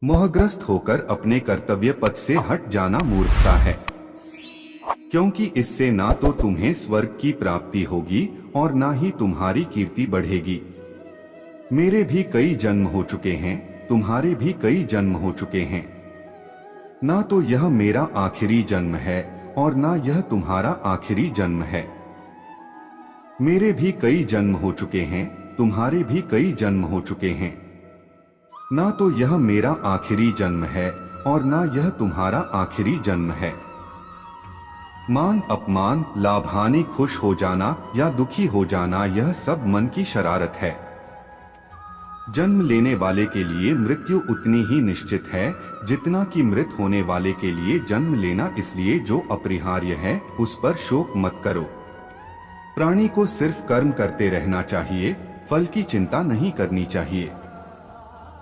मोहग्रस्त होकर अपने कर्तव्य पथ से हट जाना मूर्खता है, क्योंकि इससे ना तो तुम्हें स्वर्ग की प्राप्ति होगी और ना ही तुम्हारी कीर्ति बढ़ेगी। मेरे भी कई जन्म हो चुके हैं, तुम्हारे भी कई जन्म हो चुके हैं। ना तो यह मेरा आखिरी जन्म है और ना यह तुम्हारा आखिरी जन्म है। मेरे भी कई जन्म हो चुके हैं, तुम्हारे भी कई जन्म हो चुके हैं। ना तो यह मेरा आखिरी जन्म है और ना यह तुम्हारा आखिरी जन्म है। मान अपमान, लाभ हानि, खुश हो जाना या दुखी हो जाना, यह सब मन की शरारत है। जन्म लेने वाले के लिए मृत्यु उतनी ही निश्चित है जितना कि मृत होने वाले के लिए जन्म लेना, इसलिए जो अपरिहार्य है उस पर शोक मत करो। प्राणी को सिर्फ कर्म करते रहना चाहिए, फल की चिंता नहीं करनी चाहिए।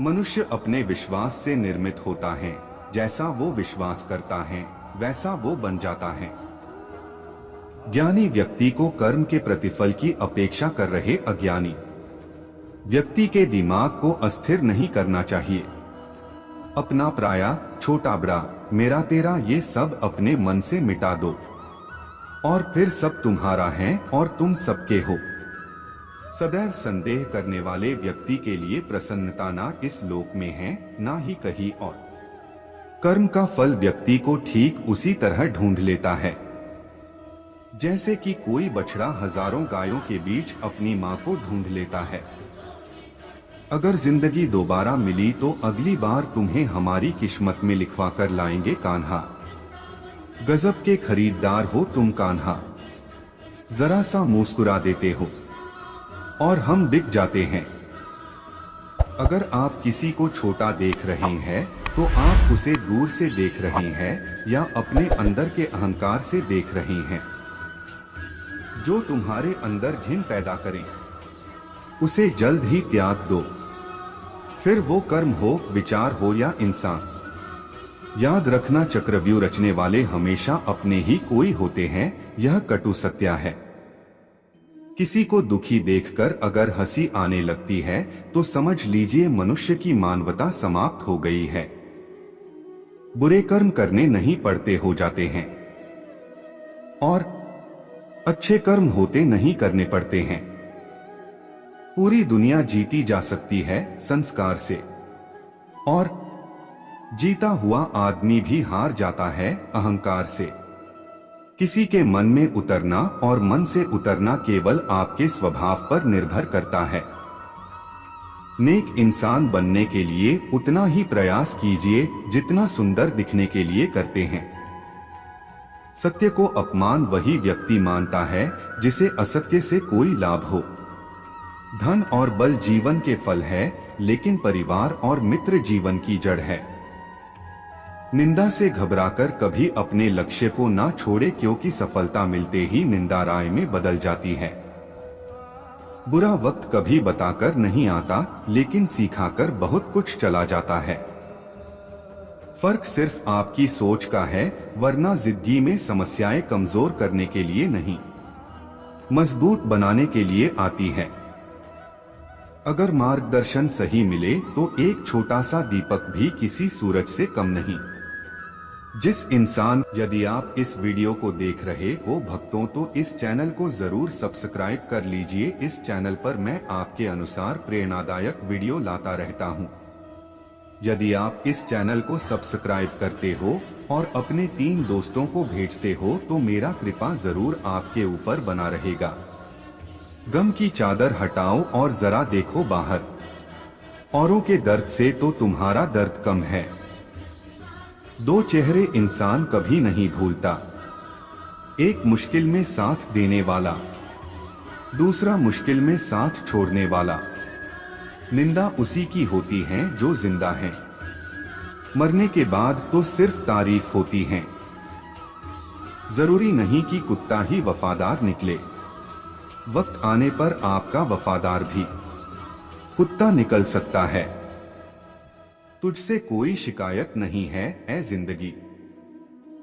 मनुष्य अपने विश्वास से निर्मित होता है, जैसा वो विश्वास करता है वैसा वो बन जाता है। ज्ञानी व्यक्ति को कर्म के प्रतिफल की अपेक्षा कर रहे अज्ञानी व्यक्ति के दिमाग को अस्थिर नहीं करना चाहिए। अपना पराया, छोटा बड़ा, मेरा तेरा, ये सब अपने मन से मिटा दो और फिर सब तुम्हारा है और तुम सबके हो। सदैव संदेह करने वाले व्यक्ति के लिए प्रसन्नता ना इस लोक में है ना ही कहीं और। कर्म का फल व्यक्ति को ठीक उसी तरह ढूंढ लेता है जैसे कि कोई बछड़ा हजारों गायों के बीच अपनी मां को ढूंढ लेता है। अगर जिंदगी दोबारा मिली तो अगली बार तुम्हें हमारी किस्मत में लिखवा कर लाएंगे कान्हा। गजब के खरीदार हो तुम कान्हा, जरा सा मुस्कुरा देते हो और हम बिक जाते हैं। अगर आप किसी को छोटा देख रहे हैं तो आप उसे दूर से देख रहे हैं या अपने अंदर के अहंकार से देख रहे हैं। जो तुम्हारे अंदर घिन पैदा करें उसे जल्द ही त्याग दो, फिर वो कर्म हो, विचार हो या इंसान। याद रखना, चक्रव्यूह रचने वाले हमेशा अपने ही कोई होते हैं, यह कटु सत्य है। किसी को दुखी देखकर अगर हंसी आने लगती है तो समझ लीजिए मनुष्य की मानवता समाप्त हो गई है। बुरे कर्म करने नहीं पड़ते हो जाते हैं और अच्छे कर्म होते नहीं करने पड़ते हैं। पूरी दुनिया जीती जा सकती है संस्कार से और जीता हुआ आदमी भी हार जाता है अहंकार से। किसी के मन में उतरना और मन से उतरना केवल आपके स्वभाव पर निर्भर करता है। नेक इंसान बनने के लिए उतना ही प्रयास कीजिए जितना सुंदर दिखने के लिए करते हैं। सत्य को अपमान वही व्यक्ति मानता है जिसे असत्य से कोई लाभ हो। धन और बल जीवन के फल है, लेकिन परिवार और मित्र जीवन की जड़ है। निंदा से घबराकर कभी अपने लक्ष्य को ना छोड़े, क्योंकि सफलता मिलते ही निंदा राय में बदल जाती है। बुरा वक्त कभी बताकर नहीं आता, लेकिन सिखाकर बहुत कुछ चला जाता है। फर्क सिर्फ आपकी सोच का है, वरना जिंदगी में समस्याएं कमजोर करने के लिए नहीं, मजबूत बनाने के लिए आती है। अगर मार्गदर्शन सही मिले तो एक छोटा सा दीपक भी किसी सूरज से कम नहीं। जिस इंसान, यदि आप इस वीडियो को देख रहे हो भक्तों, तो इस चैनल को जरूर सब्सक्राइब कर लीजिए। इस चैनल पर मैं आपके अनुसार प्रेरणादायक वीडियो लाता रहता हूं। यदि आप इस चैनल को सब्सक्राइब करते हो और अपने 3 दोस्तों को भेजते हो तो मेरा कृपा जरूर आपके ऊपर बना रहेगा। गम की चादर हटाओ और जरा देखो बाहर, औरों के दर्द से तो तुम्हारा दर्द कम है। 2 चेहरे इंसान कभी नहीं भूलता, एक मुश्किल में साथ देने वाला, दूसरा मुश्किल में साथ छोड़ने वाला। निंदा उसी की होती है जो जिंदा है, मरने के बाद तो सिर्फ तारीफ होती है। जरूरी नहीं कि कुत्ता ही वफादार निकले, वक्त आने पर आपका वफादार भी कुत्ता निकल सकता है। तुझसे कोई शिकायत नहीं है ऐ जिंदगी,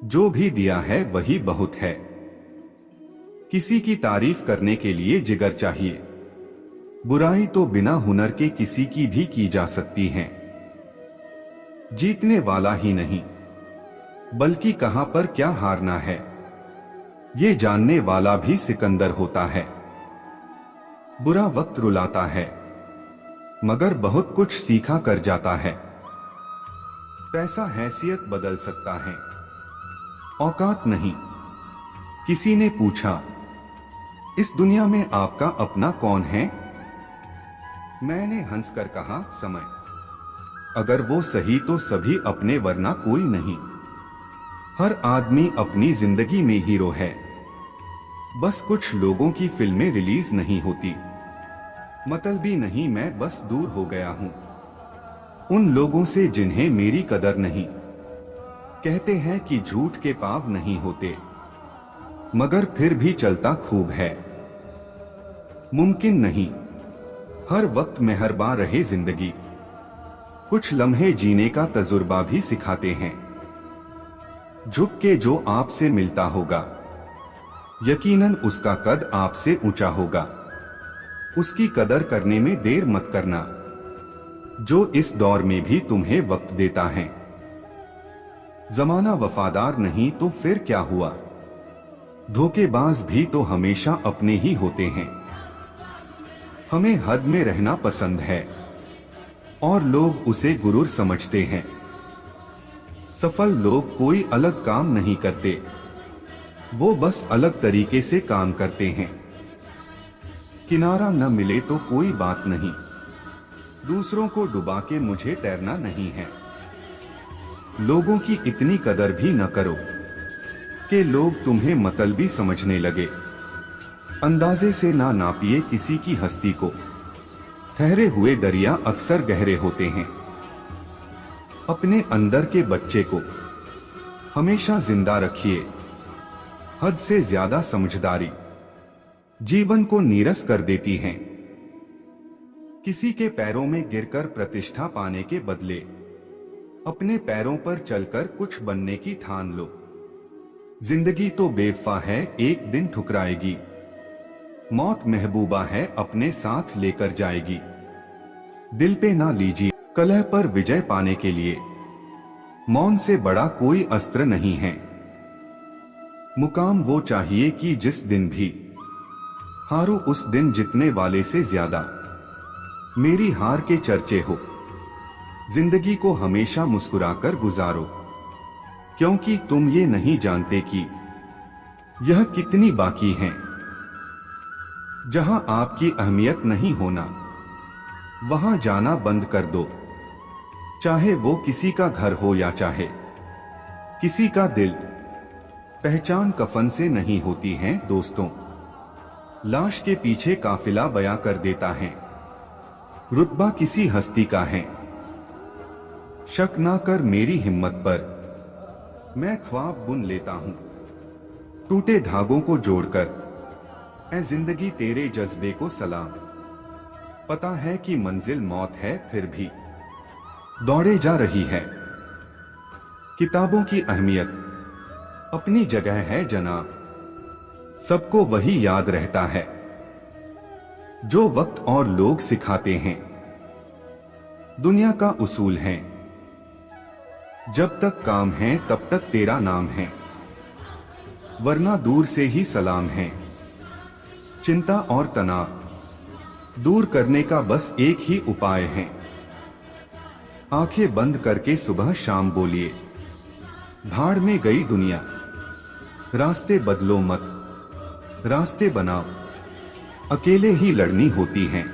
जो भी दिया है वही बहुत है। किसी की तारीफ करने के लिए जिगर चाहिए, बुराई तो बिना हुनर के किसी की भी की जा सकती है। जीतने वाला ही नहीं बल्कि कहां पर क्या हारना है ये जानने वाला भी सिकंदर होता है। बुरा वक्त रुलाता है मगर बहुत कुछ सीखा कर जाता है। पैसा हैसियत बदल सकता है, औकात नहीं। किसी ने पूछा, इस दुनिया में आपका अपना कौन है? मैंने हंसकर कहा, समय। अगर वो सही तो सभी अपने, वरना कोई नहीं। हर आदमी अपनी जिंदगी में हीरो है, बस कुछ लोगों की फिल्में रिलीज नहीं होती। मतलबी नहीं, मैं बस दूर हो गया हूं उन लोगों से जिन्हें मेरी कदर नहीं। कहते हैं कि झूठ के पाँव नहीं होते, मगर फिर भी चलता खूब है। मुमकिन नहीं हर वक्त मेहरबान रहे जिंदगी, कुछ लम्हे जीने का तजुर्बा भी सिखाते हैं। झुक के जो आपसे मिलता होगा, यकीनन उसका कद आपसे ऊंचा होगा। उसकी कदर करने में देर मत करना, जो इस दौर में भी तुम्हें वक्त देता है। जमाना वफादार नहीं तो फिर क्या हुआ? धोखेबाज भी तो हमेशा अपने ही होते हैं। हमें हद में रहना पसंद है और लोग उसे गुरूर समझते हैं। सफल लोग कोई अलग काम नहीं करते, वो बस अलग तरीके से काम करते हैं। किनारा न मिले तो कोई बात नहीं, दूसरों को डुबा के मुझे तैरना नहीं है। लोगों की इतनी कदर भी न करो कि लोग तुम्हें मतलबी समझने लगे। अंदाजे से ना नापिए किसी की हस्ती को, ठहरे हुए दरिया अक्सर गहरे होते हैं। अपने अंदर के बच्चे को हमेशा जिंदा रखिए। हद से ज्यादा समझदारी जीवन को नीरस कर देती है। किसी के पैरों में गिरकर प्रतिष्ठा पाने के बदले अपने पैरों पर चलकर कुछ बनने की ठान लो। जिंदगी तो बेवफा है, एक दिन ठुकराएगी। मौत महबूबा है, अपने साथ लेकर जाएगी। दिल पे ना लीजिए कलह पर विजय पाने के लिए, मौन से बड़ा कोई अस्त्र नहीं है। मुकाम वो चाहिए कि जिस दिन भी हारो उस दिन जीतने वाले से ज्यादा मेरी हार के चर्चे हो। जिंदगी को हमेशा मुस्कुराकर गुजारो, क्योंकि तुम ये नहीं जानते कि यह कितनी बाकी है। जहां आपकी अहमियत नहीं होना, वहां जाना बंद कर दो। चाहे वो किसी का घर हो या चाहे किसी का दिल। पहचान कफन से नहीं होती है दोस्तों, लाश के पीछे काफिला बयां कर देता है। रुतबा किसी हस्ती का है, शक ना कर मेरी हिम्मत पर, मैं ख्वाब बुन लेता हूं टूटे धागों को जोड़कर। ऐ जिंदगी तेरे जज्बे को सलाम। पता है कि मंजिल मौत है, फिर भी दौड़े जा रही है। किताबों की अहमियत अपनी जगह है जनाब, सबको वही याद रहता है जो वक्त और लोग सिखाते हैं। दुनिया का उसूल है, जब तक काम है तब तक तेरा नाम है, वरना दूर से ही सलाम है। चिंता और तनाव दूर करने का बस एक ही उपाय है। आंखें बंद करके सुबह शाम बोलिए, भाड़ में गई दुनिया। रास्ते बदलो मत, रास्ते बनाओ। अकेले ही लड़नी होती है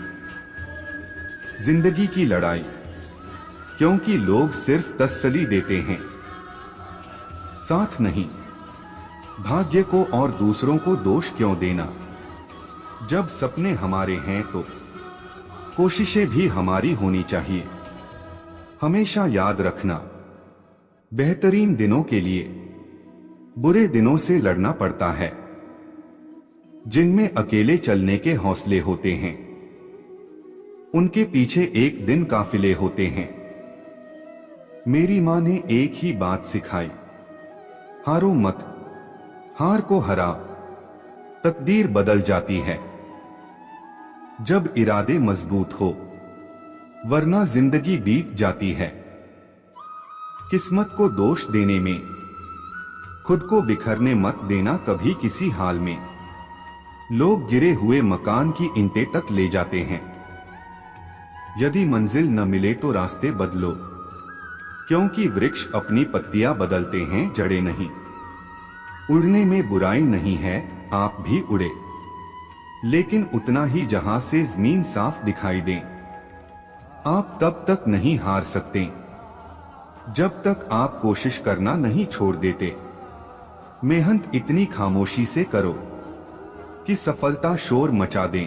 जिंदगी की लड़ाई, क्योंकि लोग सिर्फ तसल्ली देते हैं, साथ नहीं। भाग्य को और दूसरों को दोष क्यों देना? जब सपने हमारे हैं तो कोशिशें भी हमारी होनी चाहिए। हमेशा याद रखना, बेहतरीन दिनों के लिए बुरे दिनों से लड़ना पड़ता है, जिनमें अकेले चलने के हौसले होते हैं, उनके पीछे एक दिन काफिले होते हैं। मेरी मां ने एक ही बात सिखाई, हारो मत, हार को हरा, तकदीर बदल जाती है जब इरादे मजबूत हो, वरना जिंदगी बीत जाती है। किस्मत को दोष देने में खुद को बिखरने मत देना कभी किसी हाल में। लोग गिरे हुए मकान की ईंटें तक ले जाते हैं। यदि मंजिल न मिले तो रास्ते बदलो, क्योंकि वृक्ष अपनी पत्तियां बदलते हैं, जड़ें नहीं। उड़ने में बुराई नहीं है, आप भी उड़े, लेकिन उतना ही जहां से जमीन साफ दिखाई दे। आप तब तक नहीं हार सकते जब तक आप कोशिश करना नहीं छोड़ देते। मेहनत इतनी खामोशी से करो कि सफलता शोर मचा दे।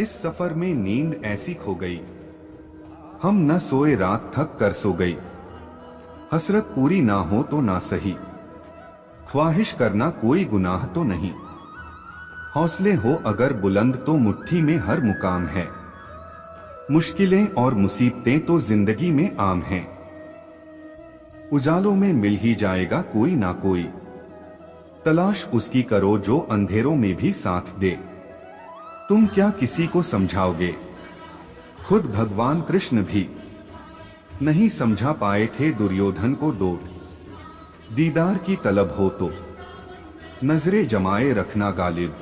इस सफर में नींद ऐसी खो गई, हम न सोए, रात थक कर सो गई। हसरत पूरी ना हो तो ना सही, ख्वाहिश करना कोई गुनाह तो नहीं। हौसले हो अगर बुलंद तो मुट्ठी में हर मुकाम है। मुश्किलें और मुसीबतें तो जिंदगी में आम हैं। उजालों में मिल ही जाएगा कोई ना कोई, तलाश उसकी करो जो अंधेरों में भी साथ दे। तुम क्या किसी को समझाओगे, खुद भगवान कृष्ण भी नहीं समझा पाए थे दुर्योधन को डोट। दीदार की तलब हो तो नजरें जमाए रखना गालिब,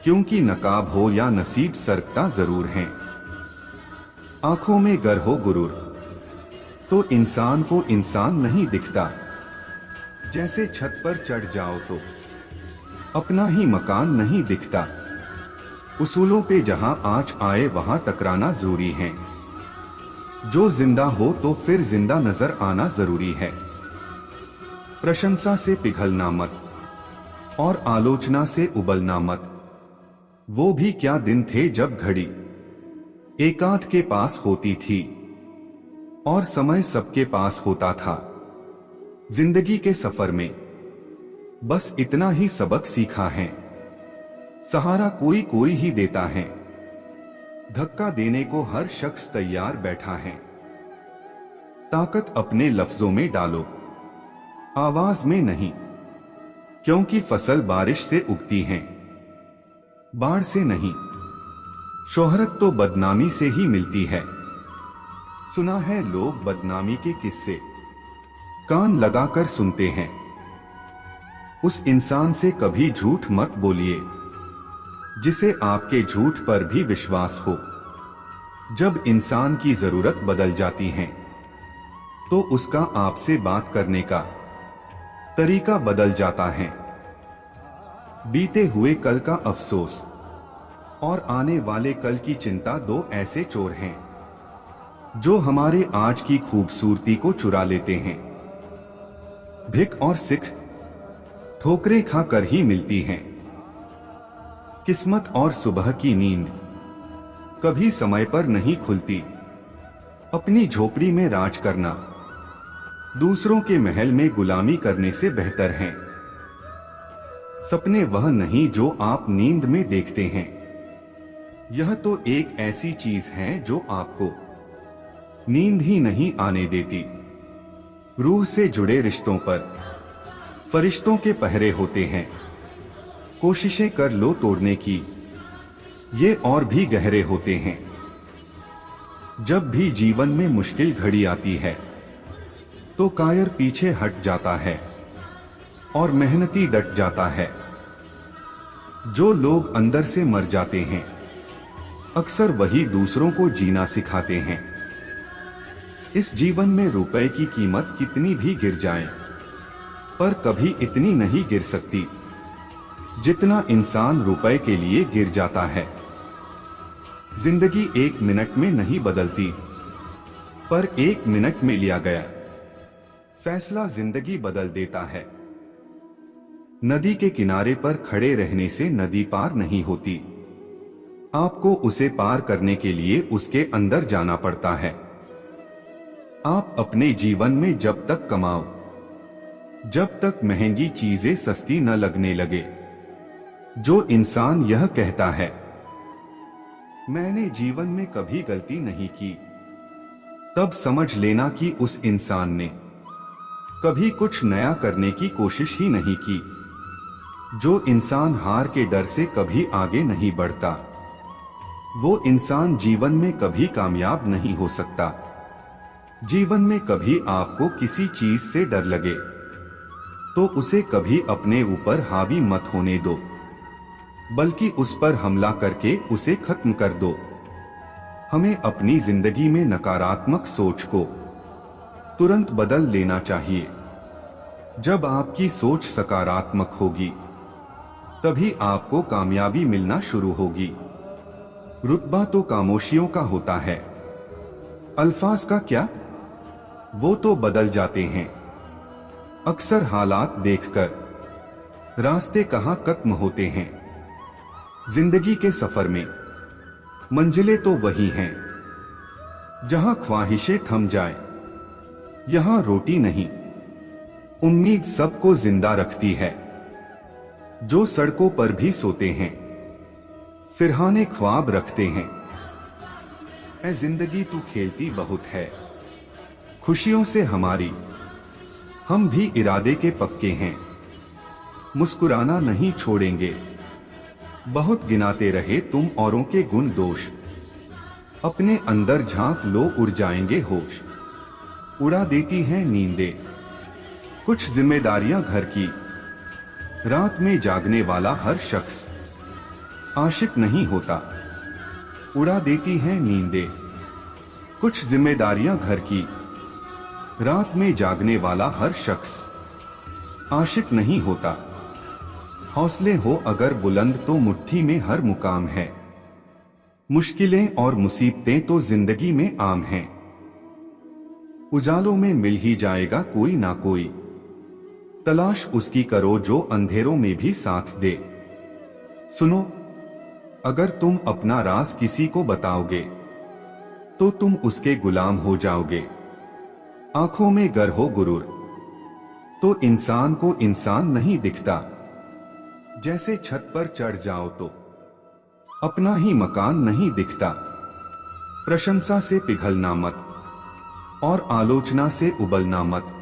क्योंकि नकाब हो या नसीब सरकता जरूर है। आंखों में गर हो गुरूर तो इंसान को इंसान नहीं दिखता। जैसे छत पर चढ़ जाओ तो अपना ही मकान नहीं दिखता। उसूलों पे जहां आंच आए वहां टकराना जरूरी है। जो जिंदा हो तो फिर जिंदा नजर आना जरूरी है। प्रशंसा से पिघलना मत और आलोचना से उबलना मत। वो भी क्या दिन थे जब घड़ी एकांत के पास होती थी और समय सबके पास होता था। जिंदगी के सफर में बस इतना ही सबक सीखा है, सहारा कोई कोई ही देता है। धक्का देने को हर शख्स तैयार बैठा है। ताकत अपने लफ्जों में डालो, आवाज में नहीं, क्योंकि फसल बारिश से उगती है, बाढ़ से नहीं। शोहरत तो बदनामी से ही मिलती है। सुना है लोग बदनामी के किस्से कान लगाकर सुनते हैं। उस इंसान से कभी झूठ मत बोलिए जिसे आपके झूठ पर भी विश्वास हो। जब इंसान की जरूरत बदल जाती है तो उसका आपसे बात करने का तरीका बदल जाता है। बीते हुए कल का अफसोस और आने वाले कल की चिंता दो ऐसे चोर हैं जो हमारे आज की खूबसूरती को चुरा लेते हैं। भिख और सिख ठोकरें खाकर ही मिलती हैं। किस्मत और सुबह की नींद कभी समय पर नहीं खुलती। अपनी झोपड़ी में राज करना दूसरों के महल में गुलामी करने से बेहतर है। सपने वह नहीं जो आप नींद में देखते हैं, यह तो एक ऐसी चीज है जो आपको नींद ही नहीं आने देती। रूह से जुड़े रिश्तों पर फरिश्तों के पहरे होते हैं। कोशिशें कर लो तोड़ने की, ये और भी गहरे होते हैं। जब भी जीवन में मुश्किल घड़ी आती है तो कायर पीछे हट जाता है और मेहनती डट जाता है। जो लोग अंदर से मर जाते हैं अक्सर वही दूसरों को जीना सिखाते हैं। इस जीवन में रुपए की कीमत कितनी भी गिर जाए पर कभी इतनी नहीं गिर सकती जितना इंसान रुपए के लिए गिर जाता है। जिंदगी एक मिनट में नहीं बदलती, पर एक मिनट में लिया गया फैसला जिंदगी बदल देता है। नदी के किनारे पर खड़े रहने से नदी पार नहीं होती, आपको उसे पार करने के लिए उसके अंदर जाना पड़ता है। आप अपने जीवन में जब तक कमाओ, जब तक महंगी चीजें सस्ती न लगने लगे। जो इंसान यह कहता है मैंने जीवन में कभी गलती नहीं की, तब समझ लेना कि उस इंसान ने कभी कुछ नया करने की कोशिश ही नहीं की। जो इंसान हार के डर से कभी आगे नहीं बढ़ता, वो इंसान जीवन में कभी कामयाब नहीं हो सकता। जीवन में कभी आपको किसी चीज से डर लगे तो उसे कभी अपने ऊपर हावी मत होने दो, बल्कि उस पर हमला करके उसे खत्म कर दो। हमें अपनी जिंदगी में नकारात्मक सोच को तुरंत बदल लेना चाहिए। जब आपकी सोच सकारात्मक होगी तभी आपको कामयाबी मिलना शुरू होगी। रुतबा तो खामोशियों का होता है, अल्फाज का क्या, वो तो बदल जाते हैं। अक्सर हालात देखकर रास्ते कहां खत्म होते हैं। जिंदगी के सफर में मंजिलें तो वही हैं जहां ख्वाहिशें थम जाए। यहां रोटी नहीं, उम्मीद सबको जिंदा रखती है। जो सड़कों पर भी सोते हैं, सिरहाने ख्वाब रखते हैं। ऐ जिंदगी तू खेलती बहुत है खुशियों से हमारी, हम भी इरादे के पक्के हैं। मुस्कुराना नहीं छोड़ेंगे, बहुत गिनाते रहे तुम औरों के गुण दोष। अपने अंदर झांक लो, उड़ जाएंगे होश। उड़ा देती हैं नींदें कुछ जिम्मेदारियां घर की। रात में जागने वाला हर शख्स आशिक नहीं होता। उड़ा देती हैं नींदें कुछ जिम्मेदारियां घर की। रात में जागने वाला हर शख्स आशिक नहीं होता। हौसले हो अगर बुलंद तो मुट्ठी में हर मुकाम है। मुश्किलें और मुसीबतें तो जिंदगी में आम हैं। उजालों में मिल ही जाएगा कोई ना कोई। तलाश उसकी करो जो अंधेरों में भी साथ दे। सुनो, अगर तुम अपना राज किसी को बताओगे तो तुम उसके गुलाम हो जाओगे। आंखों में गर हो गुरूर तो इंसान को इंसान नहीं दिखता। जैसे छत पर चढ़ जाओ तो अपना ही मकान नहीं दिखता। प्रशंसा से पिघलना मत और आलोचना से उबलना मत।